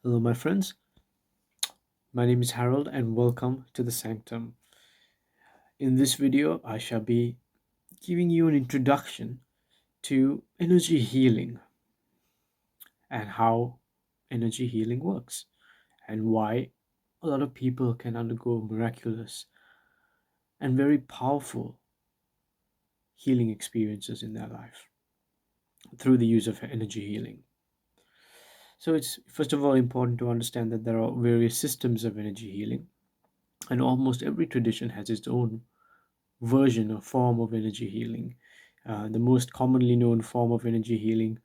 Hello, my friends. My name is Harold, and welcome to the Sanctum. In this video, I shall be giving you an introduction to energy healing and how energy healing works, and why a lot of people can undergo miraculous and very powerful healing experiences in their life through the use of energy healing. So, it's first of all important to understand that there are various systems of energy healing, and almost every tradition has its own version or form of energy healing. The most commonly known form of energy healing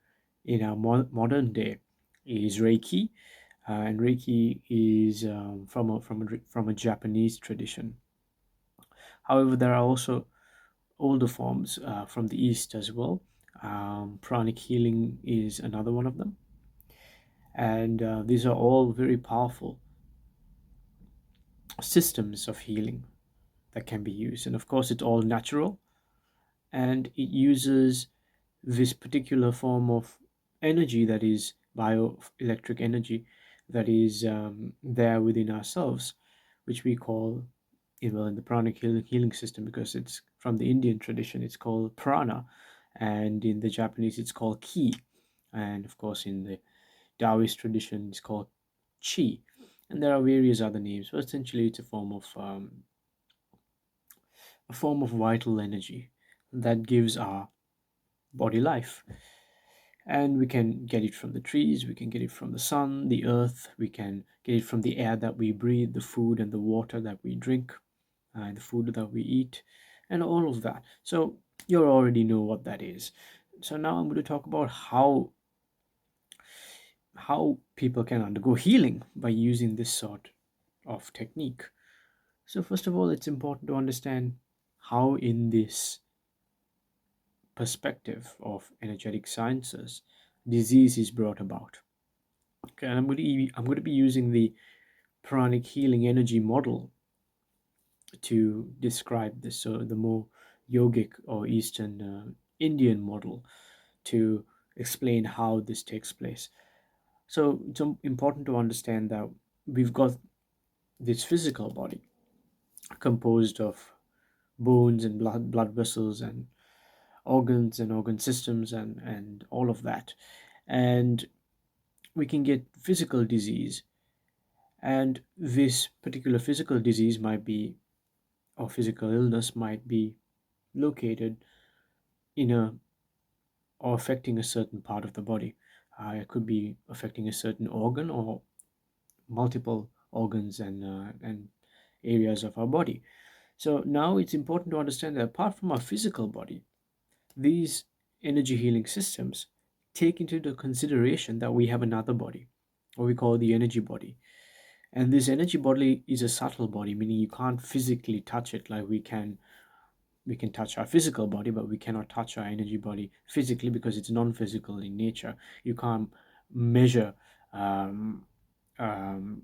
in our modern day is Reiki, and Reiki is from a Japanese tradition. However, there are also older forms from the East as well. Pranic healing is another one of them, and these are all very powerful systems of healing that can be used. And of course, it's all natural, and it uses this particular form of energy, that is bioelectric energy, that is there within ourselves, which we call, well, in the pranic healing system, because it's from the Indian tradition, it's called prana, and in the Japanese it's called ki, and of course in the Taoist tradition it's called chi, and there are various other names, but essentially it's a form of vital energy that gives our body life. And we can get it from the trees, we can get it from the sun, the earth, we can get it from the air that we breathe, the food and the water that we drink, and the food that we eat, and all of that. So you already know what that is. So now I'm going to talk about how people can undergo healing by using this sort of technique. So first of all, it's important to understand how, in this perspective of energetic sciences, disease is brought about. Okay, and I'm going to be using the pranic healing energy model to describe this. So the more yogic or Eastern Indian model, to explain how this takes place. So it's important to understand that we've got this physical body composed of bones and blood vessels and organs and organ systems and all of that, and we can get physical disease, and this particular physical disease might be, or physical illness might be, located in a, or affecting a certain part of the body. It could be affecting a certain organ or multiple organs and areas of our body. So now it's important to understand that apart from our physical body, these energy healing systems take into the consideration that we have another body, what we call the energy body. And this energy body is a subtle body, meaning you can't physically touch it like we can touch our physical body, but we cannot touch our energy body physically because it's non-physical in nature. You can't measure um, um,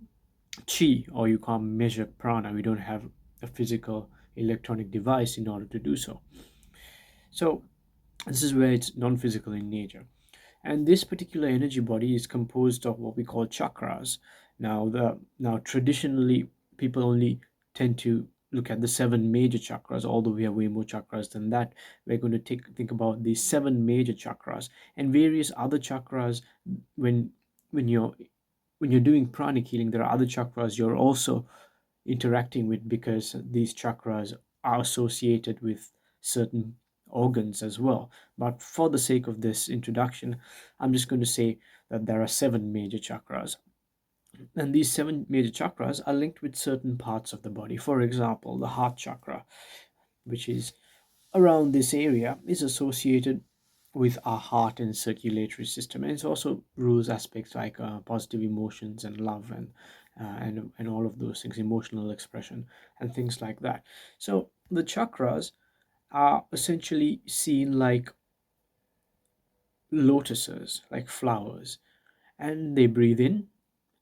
chi, or you can't measure prana. We don't have a physical electronic device in order to do so. So this is where it's non-physical in nature. And this particular energy body is composed of what we call chakras. Now traditionally, people only tend to look at the seven major chakras, although we have way more chakras than that. We're going to think about the seven major chakras and various other chakras. When when you're when you're doing pranic healing, there are other chakras you're also interacting with, because these chakras are associated with certain organs as well. But for the sake of this introduction, I'm just going to say that there are seven major chakras. And these seven major chakras are linked with certain parts of the body. For example, the heart chakra, which is around this area, is associated with our heart and circulatory system, and it also rules aspects like positive emotions and love and all of those things, emotional expression and things like that. So the chakras are essentially seen like lotuses, like flowers, and they breathe in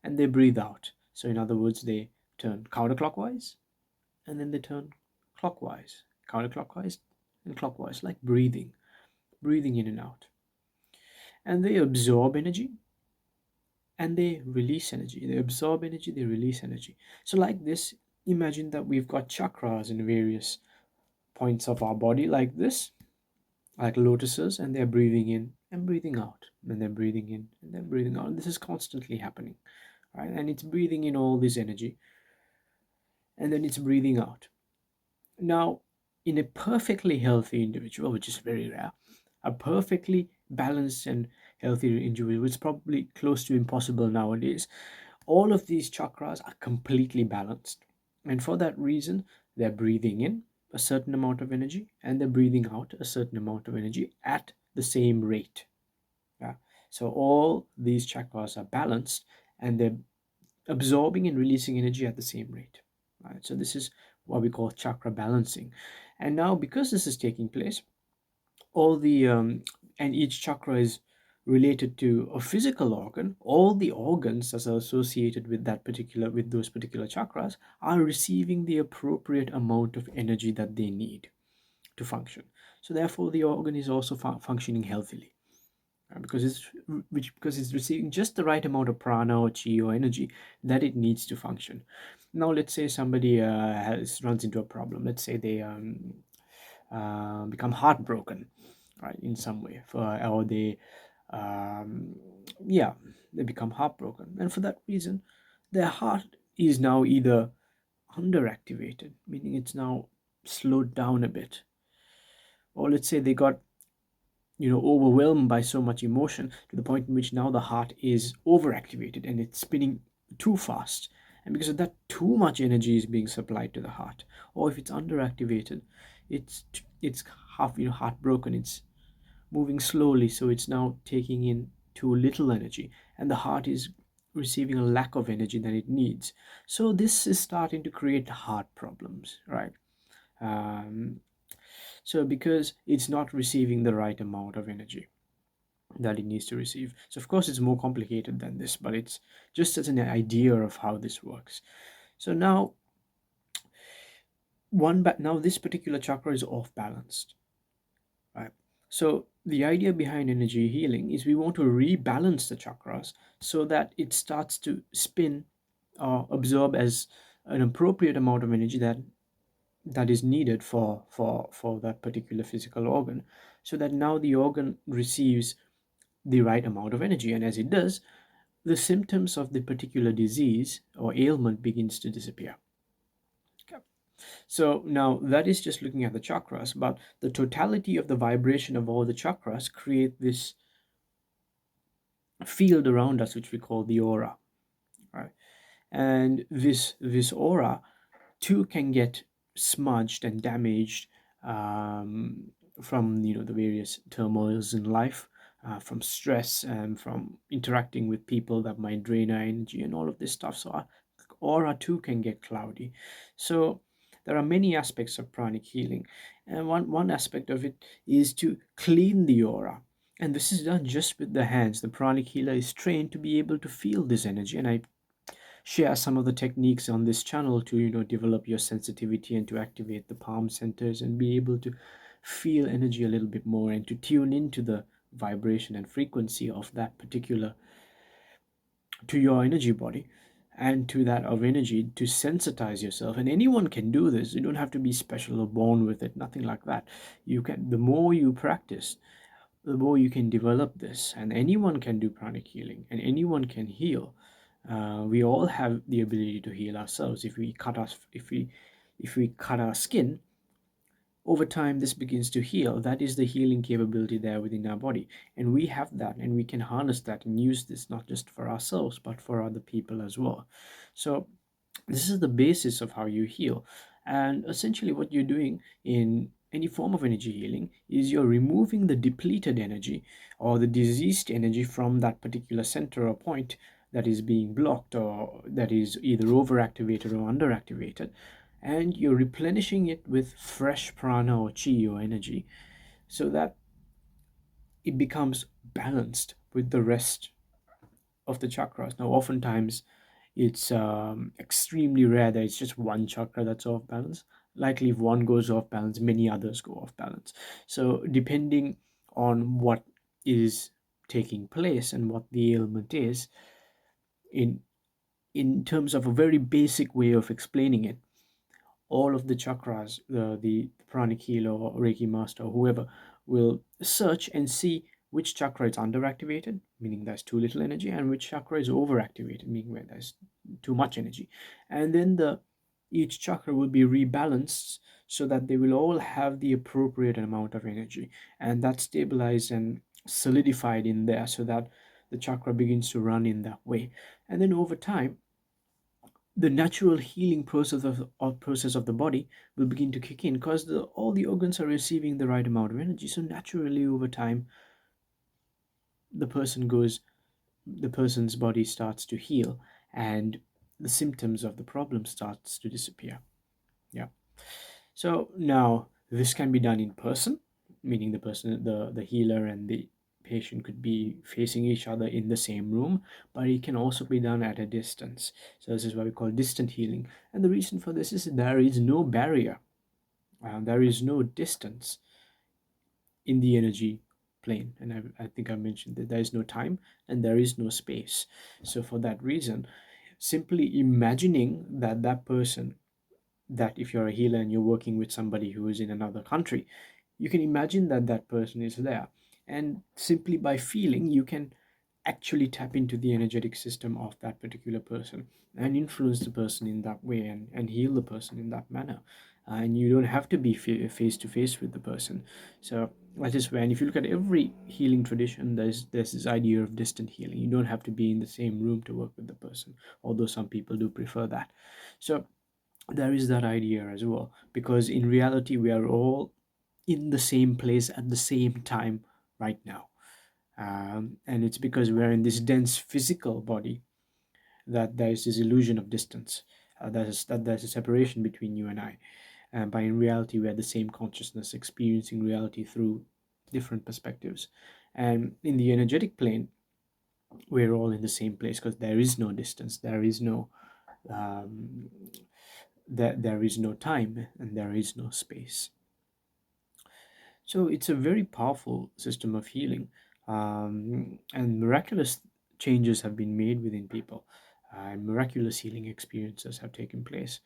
and they breathe out. So in other words, they turn counterclockwise and then they turn clockwise, counterclockwise and clockwise, like breathing in and out. And they absorb energy and they release energy. They absorb energy, they release energy. So, like this, imagine that we've got chakras in various points of our body, like this, like lotuses, and they're breathing in and breathing out, and they're breathing in and then breathing out. This is constantly happening, right? And it's breathing in all this energy, and then it's breathing out. Now, in a perfectly healthy individual, which is very rare, a perfectly balanced and healthy individual, it's probably close to impossible nowadays. All of these chakras are completely balanced. And for that reason, they're breathing in a certain amount of energy and they're breathing out a certain amount of energy at the same rate. Yeah. So all these chakras are balanced and they're absorbing and releasing energy at the same rate. Right? So this is what we call chakra balancing. And now, because this is taking place, all the and each chakra is related to a physical organ, all the organs that are associated with that particular with those particular chakras are receiving the appropriate amount of energy that they need to function. So therefore the organ is also functioning healthily, because it's receiving just the right amount of prana or chi or energy that it needs to function. Now let's say somebody has runs into a problem. Let's say they become heartbroken, right, in some way, or they um, yeah, they become heartbroken, and for that reason their heart is now either underactivated, meaning it's now slowed down a bit, or let's say they got overwhelmed by so much emotion to the point in which now the heart is overactivated and it's spinning too fast, and because of that too much energy is being supplied to the heart. Or if it's underactivated, it's half heartbroken, it's moving slowly, so it's now taking in too little energy, and the heart is receiving a lack of energy than it needs. So this is starting to create heart problems, right? um, so because it's not receiving the right amount of energy that it needs to receive. So of course it's more complicated than this, but it's just as an idea of how this works. So now now this particular chakra is off balanced, right? So the idea behind energy healing is we want to rebalance the chakras so that it starts to spin or absorb as an appropriate amount of energy that is needed for that particular physical organ, so that now the organ receives the right amount of energy, and as it does, the symptoms of the particular disease or ailment begins to disappear. Okay. So now that is just looking at the chakras, but the totality of the vibration of all the chakras create this field around us, which we call the aura, right? And this aura too can get smudged and damaged um, from the various turmoils in life, from stress and from interacting with people that might drain our energy and all of this stuff. So our aura too can get cloudy. So there are many aspects of pranic healing, and one aspect of it is to clean the aura. And this is done just with the hands. The pranic healer is trained to be able to feel this energy, and I share some of the techniques on this channel to develop your sensitivity and to activate the palm centers and be able to feel energy a little bit more and to tune into the vibration and frequency of that particular to your energy body and to that of energy to sensitize yourself. And anyone can do this. You don't have to be special or born with it, nothing like that. You can, the more you practice, the more you can develop this, and anyone can do pranic healing and anyone can heal. We all have the ability to heal ourselves. If we cut our skin, over time this begins to heal. That is the healing capability there within our body, and we have that, and we can harness that and use this not just for ourselves but for other people as well. So this is the basis of how you heal. And essentially what you're doing in any form of energy healing is you're removing the depleted energy or the diseased energy from that particular center or point that is being blocked or that is either overactivated or underactivated, and you're replenishing it with fresh prana or chi or energy so that it becomes balanced with the rest of the chakras. Now oftentimes it's extremely rare that it's just one chakra that's off balance. Likely, if one goes off balance, many others go off balance. So, depending on what is taking place and what the ailment is, in in terms of a very basic way of explaining it, all of the chakras, the pranic healer or Reiki master or whoever will search and see which chakra is underactivated, meaning there's too little energy, and which chakra is overactivated, meaning where there's too much energy. And then the each chakra will be rebalanced so that they will all have the appropriate amount of energy, and that's stabilized and solidified in there so that the chakra begins to run in that way. And then over time, the natural healing process of the body will begin to kick in because all the organs are receiving the right amount of energy. So naturally, over time, the person goes, the person's body starts to heal, and the symptoms of the problem starts to disappear. Yeah. So now this can be done in person, meaning the healer and the patient could be facing each other in the same room, but it can also be done at a distance. So this is what we call distant healing. And the reason for this is there is no barrier, there is no distance in the energy plane. And I think I mentioned that there is no time and there is no space. So for that reason, simply imagining that that person, that if you're a healer and you're working with somebody who is in another country, you can imagine that that person is there, and simply by feeling you can actually tap into the energetic system of that particular person and influence the person in that way, and heal the person in that manner. And you don't have to be face to face with the person. So that is when, if you look at every healing tradition, there's this idea of distant healing. You don't have to be in the same room to work with the person, although some people do prefer that. So there is that idea as well, because in reality we are all in the same place at the same time right now. And it's because we're in this dense physical body that there is this illusion of distance, that there's a separation between you and I. But in reality we are the same consciousness experiencing reality through different perspectives. And in the energetic plane, we're all in the same place because there is no distance, there is no um, there is no time, and there is no space. So it's a very powerful system of healing, and miraculous changes have been made within people, and miraculous healing experiences have taken place.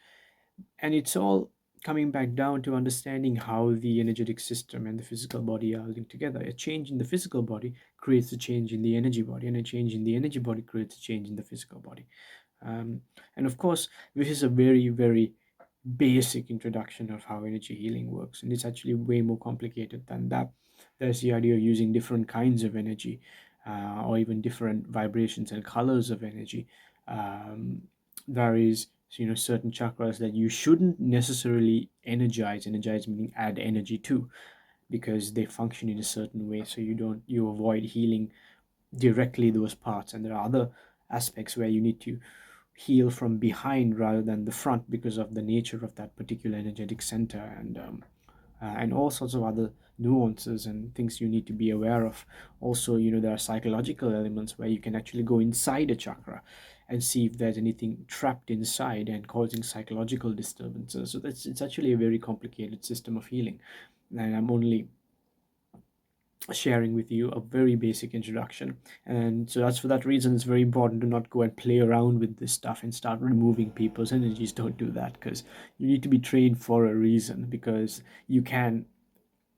And it's all coming back down to understanding how the energetic system and the physical body are linked together. A change in the physical body creates a change in the energy body, and a change in the energy body creates a change in the physical body. Um, and of course, this is a very, very basic introduction of how energy healing works, and it's actually way more complicated than that. There's the idea of using different kinds of energy, or even different vibrations and colors of energy. There is, certain chakras that you shouldn't necessarily energize meaning add energy to, because they function in a certain way, so you avoid healing directly those parts. And there are other aspects where you need to heal from behind rather than the front, because of the nature of that particular energetic center, and all sorts of other nuances and things you need to be aware of. Also, there are psychological elements where you can actually go inside a chakra and see if there's anything trapped inside and causing psychological disturbances. So it's actually a very complicated system of healing, and I'm only sharing with you a very basic introduction. And so that's for that reason it's very important to not go and play around with this stuff and start removing people's energies. Don't do that, because you need to be trained for a reason, because you can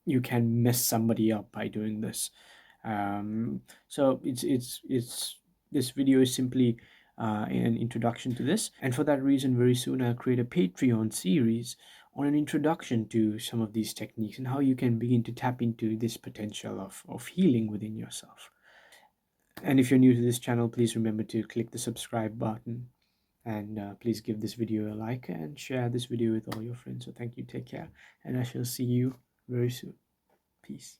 mess somebody up by doing this. So it's this video is simply an introduction to this, and for that reason very soon I'll create a Patreon series on an introduction to some of these techniques and how you can begin to tap into this potential of healing within yourself. And if you're new to this channel, please remember to click the subscribe button, and please give this video a like and share this video with all your friends. So thank you, take care, and I shall see you very soon. Peace.